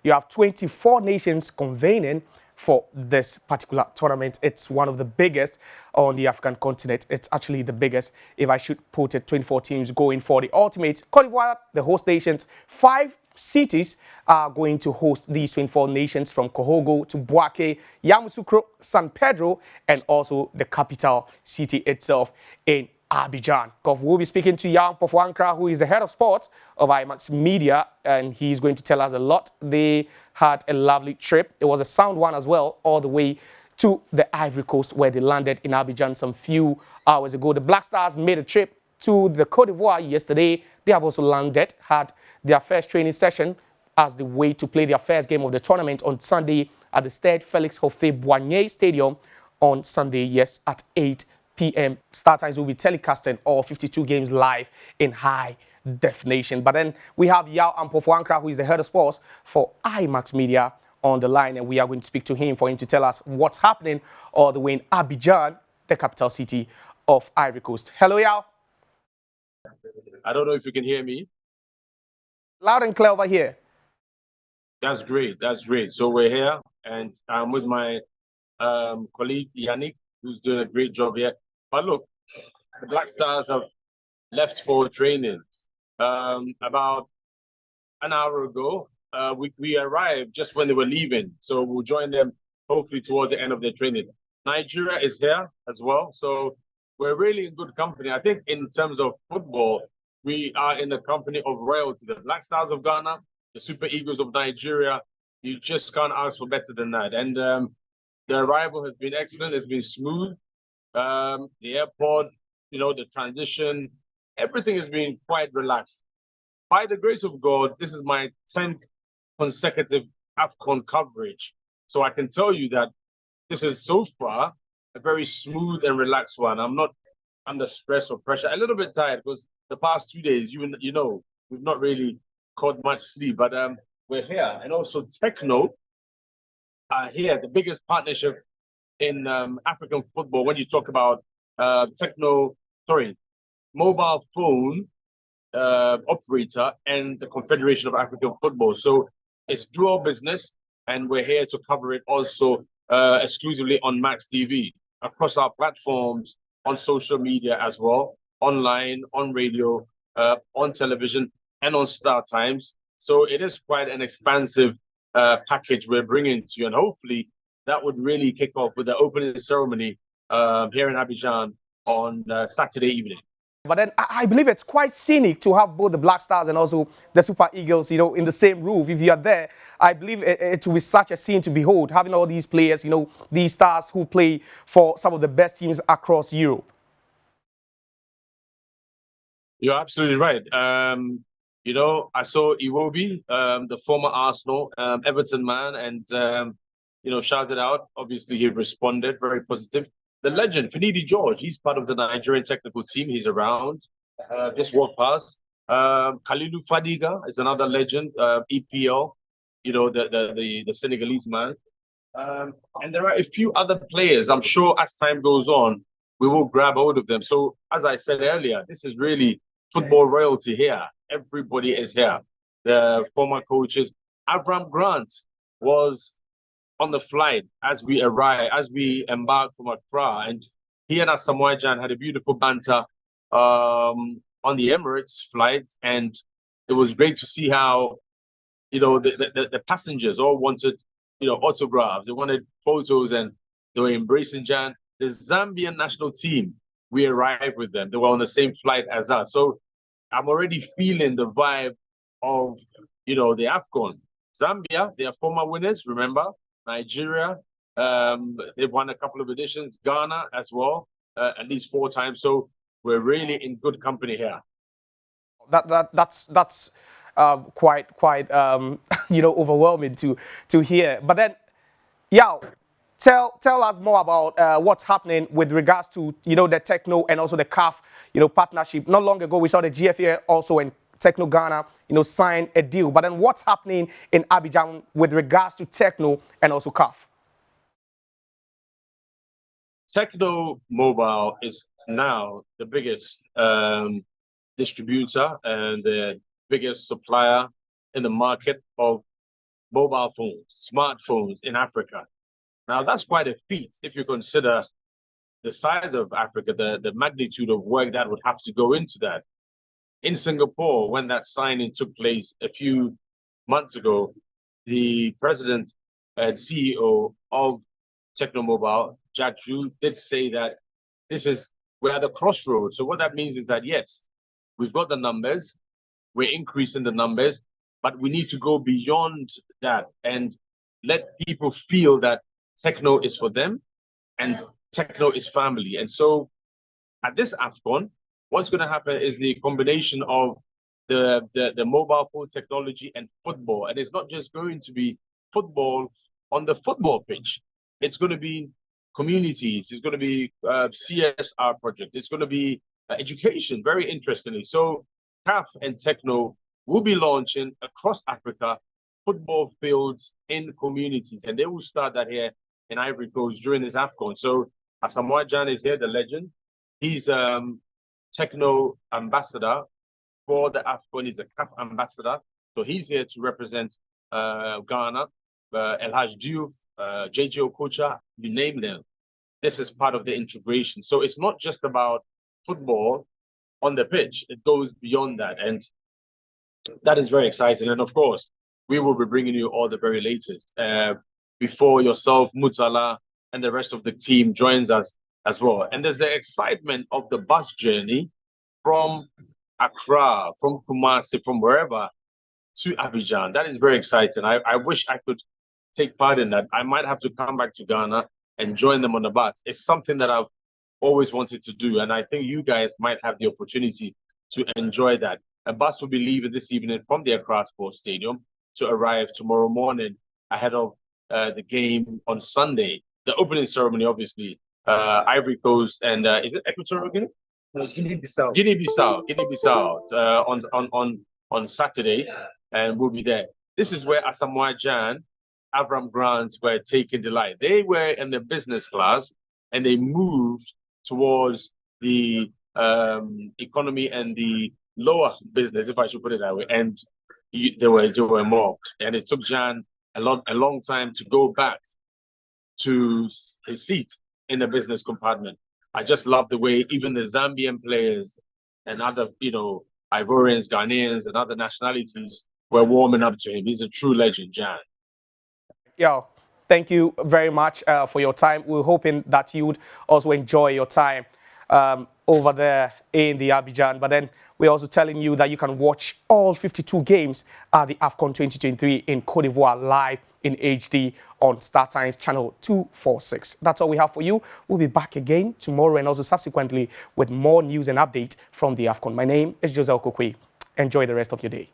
You have 24 nations convening for this particular tournament. It's one of the biggest on the African continent. It's actually the biggest, if I should put it. 24 teams going for the ultimate. Cote d'Ivoire, the host nations, 5 cities are going to host these 24 nations, from Kohogo to Bouake, Yamoussoukro, San Pedro, and also the capital city itself in Abidjan. We'll be speaking to Jan Pofuankra, who is the head of sports of IMAX Media, and he's going to tell us a lot. They had a lovely trip. It was a sound one as well, all the way to the Ivory Coast, where they landed in Abidjan some few hours ago. The Black Stars made a trip to the Cote d'Ivoire yesterday. They have also landed, had their first training session as the way to play their first game of the tournament on Sunday at the Stade Felix Houphouët-Boigny Stadium on Sunday, yes, at 8 p.m. Start times will be telecasting all 52 games live in high definition. But then we have Yao Ampofuankra, who is the head of sports for IMAX Media, on the line, and we are going to speak to him for him to tell us what's happening all the way in Abidjan, the capital city of Ivory Coast. Hello, Yao. I don't know if you can hear me. Loud and clear over here. That's great. That's great. So we're here, and I'm with my colleague Yannick, who's doing a great job here. But look, the Black Stars have left for training. About an hour ago, we arrived just when they were leaving. So we'll join them hopefully towards the end of their training. Nigeria is here as well. So we're really in good company. I think in terms of football, we are in the company of royalty. The Black Stars of Ghana, the Super Eagles of Nigeria. You just can't ask for better than that. And the arrival has been excellent. It's been smooth. The airport, the transition, everything has been quite relaxed. By the grace of God, this is my 10th consecutive AFCON coverage. So I can tell you that this is so far a very smooth and relaxed one. I'm not under stress or pressure. A little bit tired because the past 2 days, we've not really caught much sleep. But we're here. And also Techno are here, the biggest partnership in African football. When you talk about mobile phone operator and the Confederation of African Football. So it's dual business, and we're here to cover it also exclusively on Max TV, across our platforms, on social media as well, online, on radio, on television, and on Star Times. So it is quite an expansive package we're bringing to you, and hopefully that would really kick off with the opening ceremony here in Abidjan on Saturday evening. But then I believe it's quite scenic to have both the Black Stars and also the Super Eagles, in the same roof. If you are there, I believe it will be such a scene to behold, having all these players, these stars who play for some of the best teams across Europe. You're absolutely right. I saw Iwobi, the former Arsenal, Everton man, and, shouted out. Obviously, he responded very positive. The legend, Finidi George, he's part of the Nigerian technical team. He's around. Just walked past. Kalilu Fadiga is another legend, EPL, the Senegalese man. And there are a few other players. I'm sure as time goes on, we will grab hold of them. So, as I said earlier, this is really football royalty here. Everybody is here. The former coaches. Abraham Grant was on the flight as we embarked from Accra, and he and Asamoah Gyan had a beautiful banter on the Emirates flight, and it was great to see how the passengers all wanted autographs, they wanted photos, and they were embracing Gyan. The Zambian national team, we arrived with them. They were on the same flight as us, so I'm already feeling the vibe of the AFCON. Zambia, they are former winners, remember? Nigeria, they've won a couple of editions. Ghana as well, at least 4 times. So we're really in good company here. That's quite overwhelming to hear. But then, Yao, tell us more about what's happening with regards to the Techno and also the CAF partnership. Not long ago, we saw the GFA also and Techno Ghana sign a deal. But then what's happening in Abidjan with regards to Techno and also CAF? Techno Mobile is now the biggest distributor and the biggest supplier in the market of mobile phones, smartphones in Africa. Now, that's quite a feat if you consider the size of Africa, the magnitude of work that would have to go into that. In Singapore, when that signing took place a few months ago, the president and CEO of Techno Mobile, Jack Zhu, did say that we're at the crossroads. So what that means is that, yes, we've got the numbers, we're increasing the numbers, but we need to go beyond that and let people feel that techno is for them and techno is family. And so at this AFCON, what's going to happen is the combination of the mobile phone technology and football. And it's not just going to be football on the football pitch. It's going to be communities. It's going to be CSR project. It's going to be education, very interestingly. So CAF and Techno will be launching across Africa football fields in communities. And they will start that here in Ivory Coast during this AFCON. So Asamoah Gyan is here, the legend. He's Techno ambassador for the AFCON. He's a CAF ambassador. So he's here to represent Ghana, El Hadj Diouf, JJ Okocha, you name them. This is part of the integration. So it's not just about football on the pitch. It goes beyond that. And that is very exciting. And of course, we will be bringing you all the very latest before yourself, Mutsala, and the rest of the team joins us as well. And there's the excitement of the bus journey from Accra, from Kumasi, from wherever to Abidjan. That is very exciting. I wish I could take part in that. I might have to come back to Ghana and join them on the bus. It's something that I've always wanted to do. And I think you guys might have the opportunity to enjoy that. A bus will be leaving this evening from the Accra Sports Stadium to arrive tomorrow morning ahead of the game on Sunday. The opening ceremony, obviously, Ivory Coast and is it Equatorial Guinea? No, Guinea-Bissau. Guinea-Bissau on Saturday, and we'll be there. This is where Asamoah Gyan, Avram Grant were taking delight. They were in the business class, and they moved towards the economy and the lower business, if I should put it that way. And they were mocked, and it took Gyan a long time to go back to his seat in the business compartment. I just love the way even the Zambian players and other, Ivorians, Ghanaians, and other nationalities were warming up to him. He's a true legend, Gyan. Yo, thank you very much for your time. We're hoping that you would also enjoy your time over there in the Abidjan. But then we're also telling you that you can watch all 52 games at the AFCON 2023 in Cote d'Ivoire live in HD on StarTimes channel 246. That's all we have for you. We'll be back again tomorrow and also subsequently with more news and updates from the AFCON. My name is Josel Kokwe. Enjoy the rest of your day.